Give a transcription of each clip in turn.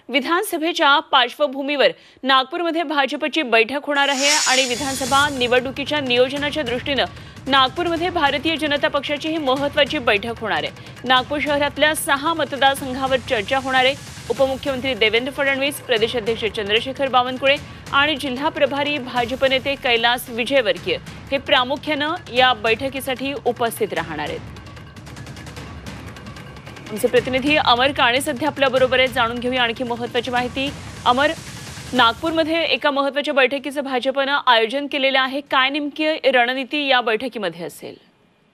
विधानसभेच्या पार्श्वभूमीवर नागपूरमध्ये भाजपची बैठक होणार आहे आणि विधानसभा निवडणुकीच्या नियोजनाच्या दृष्टीने नागपूरमध्ये भारतीय जनता पक्षाची ही महत्त्वाची बैठक होणार आहे। नागपूर शहरातल्या 6 मतदारसंघावर चर्चा होणार आहे। उपमुख्यमंत्री देवेंद्र फडणवीस, प्रदेश अध्यक्ष चंद्रशेखर बावनकुळे आणि जिल्हा प्रभारी भाजप नेते कैलास विजयवर्गीय हे प्रामुख्याने या बैठकीसाठी उपस्थित राहणार आहेत। आमचे प्रतिनिधी अमर काणे सध्या आपल्या बरोबर आहेत, जाणून घेऊया आणखी महत्त्वाची माहिती। अमर, नागपूरमध्ये एका महत्त्वाच्या बैठकीचं भाजपने आयोजन केलेलं आहे, काय नेमकी रणनीती या बैठकीमध्ये असेल?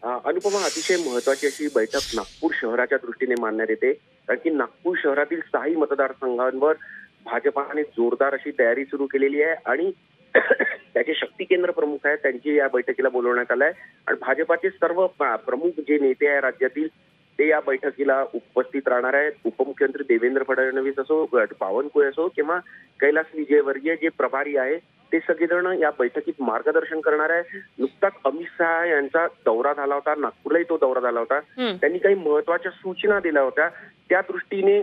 अनुपमा, अतिशय महत्त्वाची अशी बैठक नागपूर शहराच्या दृष्टीने मानण्यात येते, कारण की नागपूर शहरातील 6 मतदारसंघांवर भाजपाने जोरदार अशी तयारी सुरू केलेली आहे आणि त्याचे शक्ती केंद्र प्रमुख आहेत त्यांची या बैठकीला बोलवण्यात आलं आहे आणि भाजपाचे सर्व प्रमुख जे नेते आहे राज्यातील ते या बैठकीला उपस्थित राहणार आहेत। उपमुख्यमंत्री देवेंद्र फडणवीस असो, बावनकुळे असो किंवा कैलास विजयवर्गीय जे प्रभारी आहे ते सगळेजण या बैठकीत मार्गदर्शन करणार आहे। नुकताच अमित शहा यांचा दौरा झाला होता, नागपूरलाही तो दौरा झाला होता, त्यांनी काही महत्त्वाच्या सूचना दिल्या होत्या, त्या दृष्टीने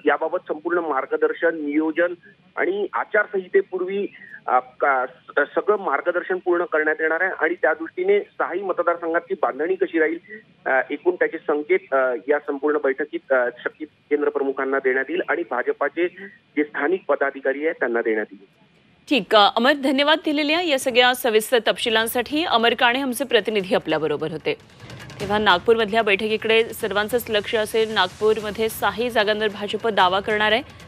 याबाबत संपूर्ण मार्गदर्शन, नियोजन आणि आचारसंहितेपूर्वी सगळं मार्गदर्शन पूर्ण करण्यात येणार आहे आणि त्या दृष्टीने 6 मतदारसंघाची बांधणी कशी राहील एकूण त्याचे संकेत या संपूर्ण बैठकीत शक्ती केंद्र प्रमुखांना देण्यात येईल आणि भाजपाचे जे स्थानिक पदाधिकारी आहेत त्यांना देण्यात येईल। ठीक, अमर, धन्यवाद दिलेल्या या सगळ्या सविस्तर तपशिलांसाठी। अमर काणे आमचे प्रतिनिधी आपल्या बरोबर होते। तेव्हा नागपूरमधल्या बैठकीकडे सर्वांचंच लक्ष असेल। नागपूरमध्ये 6 जागांवर भाजप दावा करणार आहे।